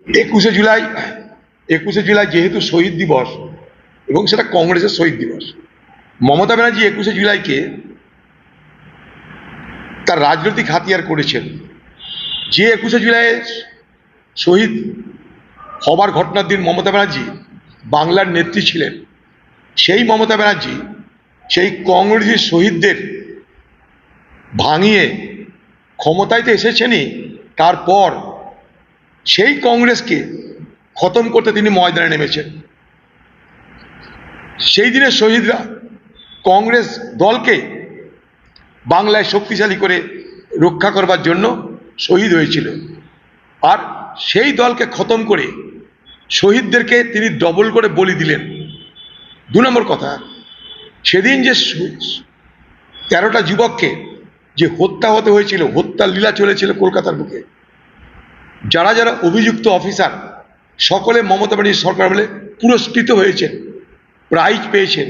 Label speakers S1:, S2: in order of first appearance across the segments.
S1: একুশে জুলাই যেহেতু শহীদ দিবস এবং সেটা কংগ্রেসের শহীদ দিবস, মমতা ব্যানার্জি 21শে জুলাইকে তার রাজনৈতিক হাতিয়ার করেছেন। যে 21শে জুলাই শহীদ হবার ঘটনার দিন মমতা ব্যানার্জি বাংলার নেত্রী ছিলেন, সেই মমতা ব্যানার্জি সেই কংগ্রেসের শহীদদের ভাঙিয়ে ক্ষমতায় তো এসেছেনই, তারপর সেই কংগ্রেসকে খতম করতে তিনি ময়দানে নেমেছেন। সেই দিনের শহীদরা কংগ্রেস দলকে বাংলায় শক্তিশালী করে রক্ষা করবার জন্য শহীদ হয়েছিল, আর সেই দলকে খতম করে শহীদদেরকে তিনি ডবল করে বলি দিলেন। 2 নম্বর কথা, সেদিন যে 13টা যুবককে যে হত্যা হতে হয়েছিল, হত্যার লীলা চলেছিল কলকাতার বুকে, যারা যারা অভিযুক্ত অফিসার সকলে মমতা ব্যানার্জি সরকার বলে পুরস্কৃত হয়েছেন, প্রাইজ পেয়েছেন।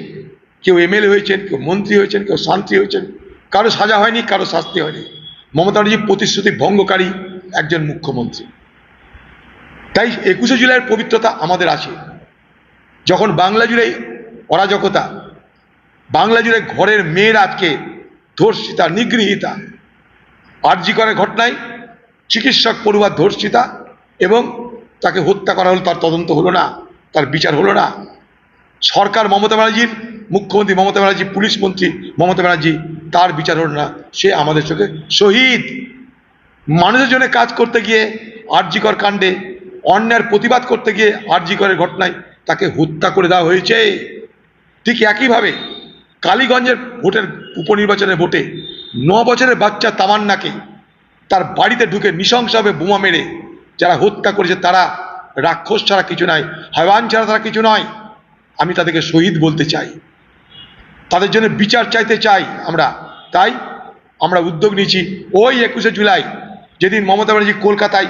S1: কেউ এমএলএ হয়েছেন, কেউ মন্ত্রী হয়েছেন, কেউ শান্তি হয়েছেন, কারো সাজা হয়নি, কারো শাস্তি হয়নি। মমতা ব্যানার্জি প্রতিশ্রুতি ভঙ্গকারী একজন মুখ্যমন্ত্রী। তাই 21শে জুলাইয়ের পবিত্রতা আমাদের আছে। যখন বাংলা জুড়ে অরাজকতা, বাংলা জুড়ে ঘরের মেয়ের আজকে ধর্ষিতা, নিগৃহীতা, আরজি করার ঘটনায় চিকিৎসক পড়ুয়া ধর্ষিতা এবং তাকে হত্যা করা হলো, তার তদন্ত হলো না, তার বিচার হলো না। সরকার মমতা ব্যানার্জির, মুখ্যমন্ত্রী মমতা ব্যানার্জি, পুলিশ মন্ত্রী মমতা ব্যানার্জি, তার বিচার হলো না। সে আমাদের চোখে শহীদ। মানুষের জন্য কাজ করতে গিয়ে আরজি কর কাণ্ডে অন্যায়ের প্রতিবাদ করতে গিয়ে আরজি করের ঘটনায় তাকে হত্যা করে দেওয়া হয়েছে। ঠিক একইভাবে কালীগঞ্জের ভোটের উপনির্বাচনের ভোটে 9 বছরের বাচ্চা তামান্নাকে তার বাড়িতে ঢুকে নৃশংসভাবে বোমা মেরে যারা হত্যা করেছে তারা রাক্ষস ছাড়া কিছু নয়, হায়ওয়ান ছাড়া তারা কিছু নয়। আমি তাদেরকে শহীদ বলতে চাই, তাদের জন্য বিচার চাইতে চাই আমরা। তাই আমরা উদ্যোগ নিয়েছি ওই 21শে জুলাই যেদিন মমতা ব্যানার্জি কলকাতায়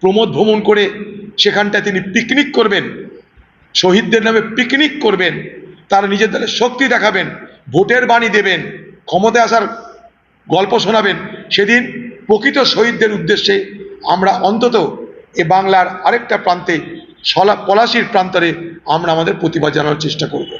S1: প্রমোদ ভ্রমণ করে সেখানটায় তিনি পিকনিক করবেন, শহীদদের নামে পিকনিক করবেন, তারা নিজের দলের শক্তি দেখাবেন, ভোটের বাণী দেবেন, ক্ষমতায় আসার গল্প শোনাবেন। সেদিন প্রকৃত শহীদদের উদ্দেশ্যে আমরা অন্তত এ বাংলার আরেকটা প্রান্তে পলাশির প্রান্তরে আমরা আমাদের প্রতিবাদ জানানোর চেষ্টা করব।